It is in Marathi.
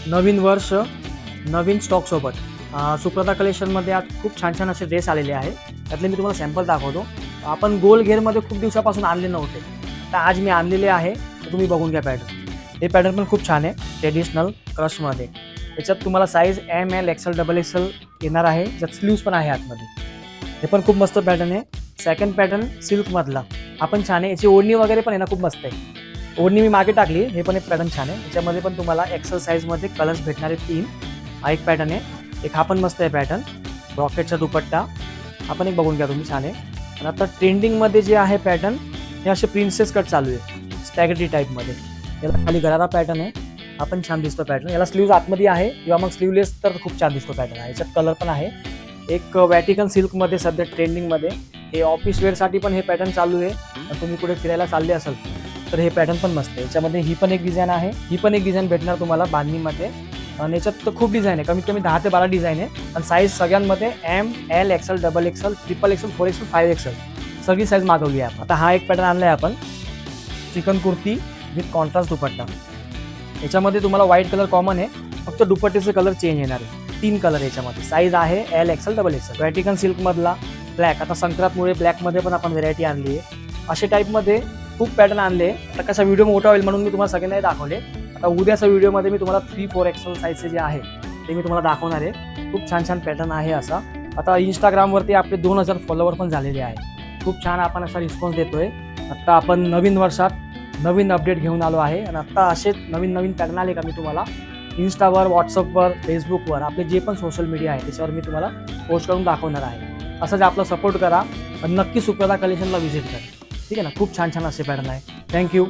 नवीन वर्ष नवीन स्टॉकसोबत सुप्रता कलेक्शनमध्ये आज खूप छान छान असे ड्रेस आलेले आहे. त्यातले मी तुम्हाला सॅम्पल दाखवतो. आपण गोल घेरमध्ये खूप दिवसापासून आणले नव्हते, तर आज मी आणलेले आहे. तर तुम्ही बघून घ्या पॅटर्न. हे पॅटर्न पण खूप छान आहे, ट्रेडिशनल क्रशमध्ये. याच्यात तुम्हाला साईज ML XL XXL येणार आहे, ज्यात स्लीव्स पण आहे आतमध्ये. हे पण खूप मस्त पॅटर्न आहे. सेकंड पॅटर्न सिल्कमधला हा पण छान आहे. याची ओढणी वगैरे पण आहे ना, खूप मस्त आहे. ओढणी मी मागे टाकली. हे पण एक पॅटर्न छान आहे. याच्यामध्ये पण तुम्हाला एक्सेल साईजमध्ये कलर्स भेटणार आहेत 3. हा एक पॅटर्न आहे. एक हा पण मस्त आहे पॅटर्न, रॉकेटचा दुपट्टा. हा पण एक बघून घ्या तुम्ही, छान आहे. आणि आता ट्रेंडिंगमध्ये जे आहे पॅटर्न, हे असे प्रिन्सेस कट चालू आहे स्टॅगरी टाईपमध्ये. याला खाली गरारा पॅटर्न आहे. हा पण छान दिसतो पॅटर्न. याला स्लीव्ज आतमध्ये आहे किंवा मग स्लीवलेस तर खूप छान दिसतो पॅटर्न. याच्यात कलर पण आहे. एक वॅटिकन सिल्कमध्ये सध्या ट्रेंडिंगमध्ये हे ऑफिस वेअरसाठी पण हे पॅटर्न चालू आहे. तुम्ही कुठे फिरायला चालले असाल तर हे पॅटर्न पण मस्त आहे. याच्यामध्ये ही पण एक डिझाईन आहे. ही पण एक डिझाईन भेटणार तुम्हाला बांधणीमध्ये. आणि याच्यात तर खूप डिझाईन आहे, कमीत कमी 10 ते 12 डिझाईन आहे. आणि साईज सगळ्यांमध्ये ML XL XXL XXL XXL 4XL सगळी साईज मागवली आहे. आता हा एक पॅटर्न आणला आहे आपण, चिकन कुर्ती विथ कॉन्ट्रास्ट दुपट्टा. याच्यामध्ये तुम्हाला व्हाईट कलर कॉमन आहे, फक्त दुपट्ट्याचे कलर चेंज येणार आहे. 3 कलर याच्यामध्ये. साईज आहे L XL XXL. व्हॅटिकन सिल्कमधला ब्लॅक. आता संक्रांतमुळे ब्लॅकमध्ये पण आपण व्हेरायटी आणली आहे. अशा टाईपमध्ये खूप पॅटर्न आणले. आता कसा व्हिडिओ मोठा होईल म्हणून मी तुम्हाला सगळ्यांनाही दाखवले. आता उद्याच्या व्हिडिओमध्ये मी तुम्हाला 3-4 XL साईजचे जे आहे ते मी तुम्हाला दाखवणार आहे. खूप छान छान पॅटर्न आहे असा. आता इंस्टाग्रामवरती आपले 2000 फॉलोवर पण झालेले आहे. खूप छान आपण असा रिस्पॉन्स देतोय. आता आपण नवीन वर्षात नवीन अपडेट घेऊन आलो आहे. आणि आता असे नवीन नवीन पॅटर्न आले का मी तुम्हाला इंस्टावर, व्हॉट्सअपवर, फेसबुकवर, आपले जे पण सोशल मीडिया आहे त्याच्यावर मी तुम्हाला पोस्ट करून दाखवणार आहे. असंच आपला सपोर्ट करा आणि नक्की सुप्रता कलेक्शनला व्हिजिट करा. ठीक आहे ना. खूप छान छान असे पॅटर्न आहे. थँक्यू.